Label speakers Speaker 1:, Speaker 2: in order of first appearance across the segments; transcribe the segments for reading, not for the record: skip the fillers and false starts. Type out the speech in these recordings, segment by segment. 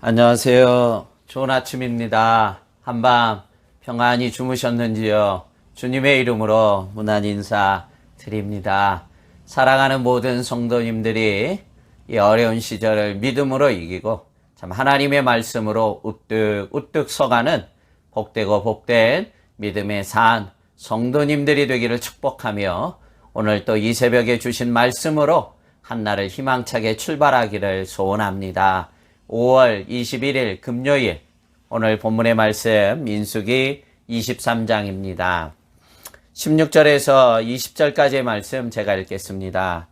Speaker 1: 안녕하세요. 좋은 아침입니다. 한밤 평안히 주무셨는지요? 주님의 이름으로 문안 인사 드립니다. 사랑하는 모든 성도님들이 이 어려운 시절을 믿음으로 이기고 참 하나님의 말씀으로 우뚝 서가는 복되고 복된 믿음의 산 성도님들이 되기를 축복하며 오늘 또 이 새벽에 주신 말씀으로 한날을 희망차게 출발하기를 소원합니다. 5월 21일 금요일 오늘 본문의 말씀 민수기 23장입니다. 16절에서 20절까지의 말씀 제가 읽겠습니다.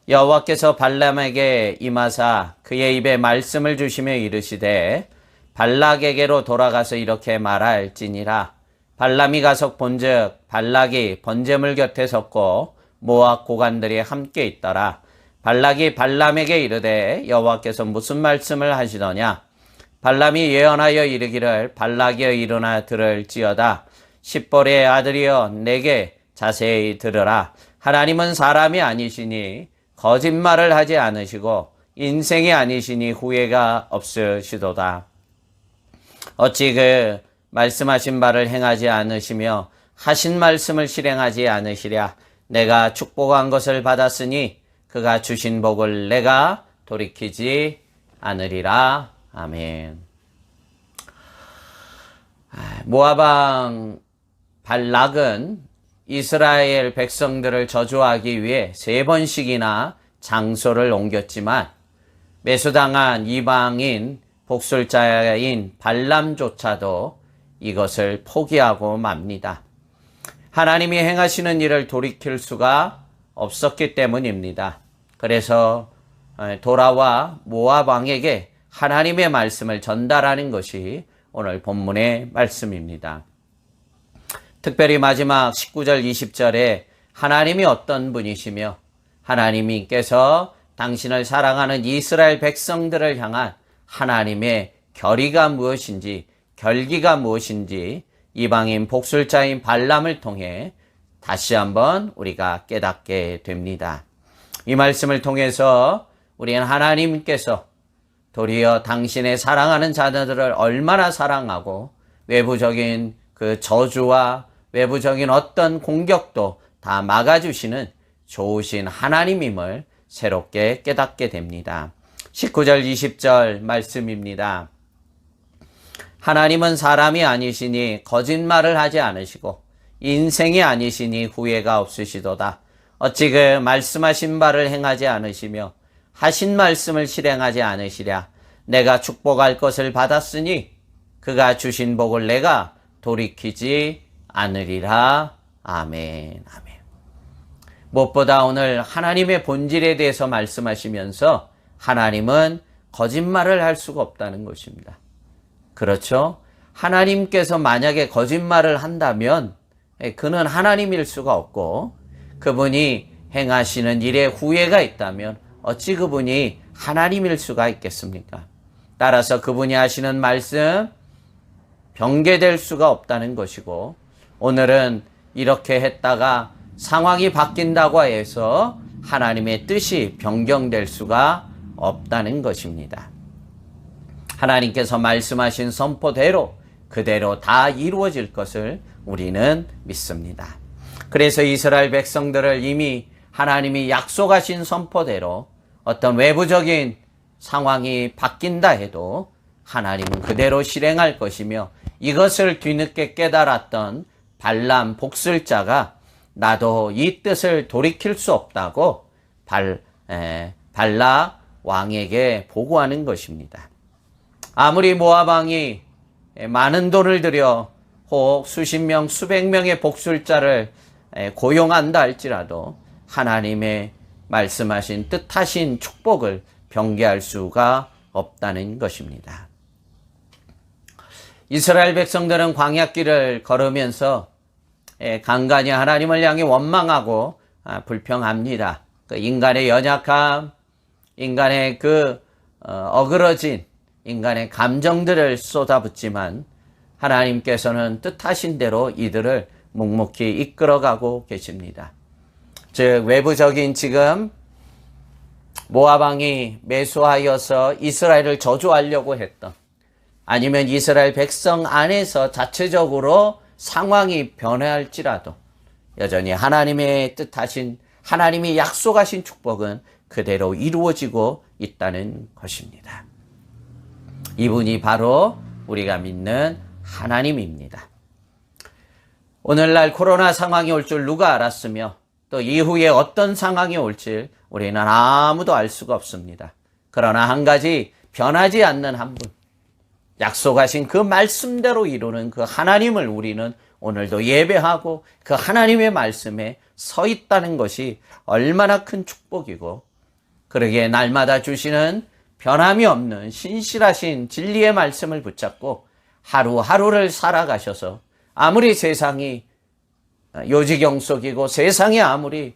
Speaker 1: 여호와께서 발람에게 임하사 그의 입에 말씀을 주시며 이르시되 발락에게로 돌아가서 이렇게 말할지니라. 발람이 가서 본즉 발락이 번제물 곁에 섰고 모압 고관들이 함께 있더라. 발락이 발람에게 이르되 여호와께서 무슨 말씀을 하시더냐. 발람이 예언하여 이르기를 발락이여 일어나 들을지어다. 십볼의 아들이여 내게 자세히 들으라. 하나님은 사람이 아니시니 거짓말을 하지 않으시고 인생이 아니시니 후회가 없으시도다. 어찌 그 말씀하신 바를 행하지 않으시며 하신 말씀을 실행하지 않으시랴. 내가 축복한 것을 받았으니 그가 주신 복을 내가 돌이키지 않으리라. 아멘. 모압 왕 발락은 이스라엘 백성들을 저주하기 위해 3번씩이나 장소를 옮겼지만 매수당한 이방인 복술자인 발람조차도 이것을 포기하고 맙니다. 하나님이 행하시는 일을 돌이킬 수가 없었기 때문입니다. 그래서 돌아와 모압 왕에게 하나님의 말씀을 전달하는 것이 오늘 본문의 말씀입니다. 특별히 마지막 19절 20절에 하나님이 어떤 분이시며 하나님께서 당신을 사랑하는 이스라엘 백성들을 향한 하나님의 결의가 무엇인지 결기가 무엇인지 이방인 복술자인 발람을 통해 다시 한번 우리가 깨닫게 됩니다. 이 말씀을 통해서 우리는 하나님께서 도리어 당신의 사랑하는 자녀들을 얼마나 사랑하고 외부적인 그 저주와 외부적인 어떤 공격도 다 막아주시는 좋으신 하나님임을 새롭게 깨닫게 됩니다. 19절 20절 말씀입니다. 하나님은 사람이 아니시니 거짓말을 하지 않으시고 인생이 아니시니 후회가 없으시도다. 어찌 그 말씀하신 바를 행하지 않으시며 하신 말씀을 실행하지 않으시랴. 내가 축복할 것을 받았으니 그가 주신 복을 내가 돌이키지 않으리라. 아멘. 아멘. 무엇보다 오늘 하나님의 본질에 대해서 말씀하시면서 하나님은 거짓말을 할 수가 없다는 것입니다. 그렇죠? 하나님께서 만약에 거짓말을 한다면 그는 하나님일 수가 없고 그분이 행하시는 일에 후회가 있다면 어찌 그분이 하나님일 수가 있겠습니까? 따라서 그분이 하시는 말씀 변개될 수가 없다는 것이고 오늘은 이렇게 했다가 상황이 바뀐다고 해서 하나님의 뜻이 변경될 수가 없다는 것입니다. 하나님께서 말씀하신 선포대로 그대로 다 이루어질 것을 우리는 믿습니다. 그래서 이스라엘 백성들을 이미 하나님이 약속하신 선포대로 어떤 외부적인 상황이 바뀐다 해도 하나님은 그대로 실행할 것이며 이것을 뒤늦게 깨달았던 발람 복술자가 나도 이 뜻을 돌이킬 수 없다고 발락 왕에게 보고하는 것입니다. 아무리 모압 왕이 많은 돈을 들여 혹 수십 명, 수백 명의 복술자를 고용한다 할지라도 하나님의 말씀하신 뜻하신 축복을 변개할 수가 없다는 것입니다. 이스라엘 백성들은 광야길을 걸으면서 간간히 하나님을 향해 원망하고 불평합니다. 그 인간의 연약함, 인간의 어그러진 인간의 감정들을 쏟아붓지만 하나님께서는 뜻하신 대로 이들을 묵묵히 이끌어가고 계십니다. 즉 외부적인 지금 모압 왕이 매수하여서 이스라엘을 저주하려고 했던, 아니면 이스라엘 백성 안에서 자체적으로 상황이 변할지라도 여전히 하나님의 뜻하신, 하나님이 약속하신 축복은 그대로 이루어지고 있다는 것입니다. 이분이 바로 우리가 믿는 하나님입니다. 오늘날 코로나 상황이 올 줄 누가 알았으며 또 이후에 어떤 상황이 올지 우리는 아무도 알 수가 없습니다. 그러나 한 가지, 변하지 않는 한 분, 약속하신 그 말씀대로 이루는 그 하나님을 우리는 오늘도 예배하고 그 하나님의 말씀에 서 있다는 것이 얼마나 큰 축복이고, 그러기에 날마다 주시는 변함이 없는 신실하신 진리의 말씀을 붙잡고 하루하루를 살아가셔서 아무리 세상이 요지경속이고 세상이 아무리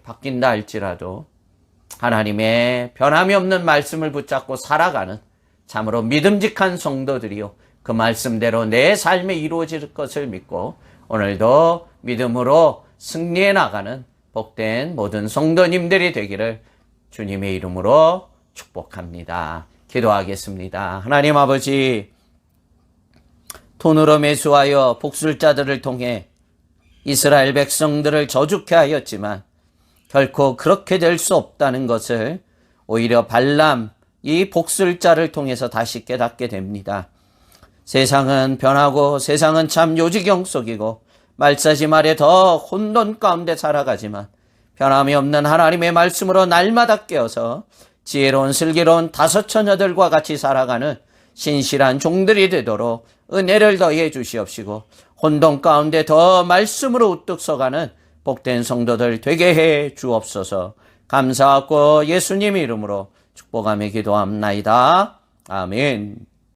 Speaker 1: 바뀐다 할지라도 하나님의 변함이 없는 말씀을 붙잡고 살아가는 참으로 믿음직한 성도들이요, 그 말씀대로 내 삶에 이루어질 것을 믿고 오늘도 믿음으로 승리해 나가는 복된 모든 성도님들이 되기를 주님의 이름으로 축복합니다. 기도하겠습니다. 하나님 아버지, 돈으로 매수하여 복술자들을 통해 이스라엘 백성들을 저주케 하였지만 결코 그렇게 될 수 없다는 것을 오히려 발람, 이 복술자를 통해서 다시 깨닫게 됩니다. 세상은 변하고 세상은 참 요지경속이고 말싸지 말에 더 혼돈 가운데 살아가지만 변함이 없는 하나님의 말씀으로 날마다 깨어서 지혜로운 슬기로운 다섯 처녀들과 같이 살아가는 신실한 종들이 되도록 은혜를 더해 주시옵시고 혼돈 가운데 더 말씀으로 우뚝 서가는 복된 성도들 되게 해 주옵소서. 감사하고 예수님 이름으로 축복하며 기도합나이다. 아멘.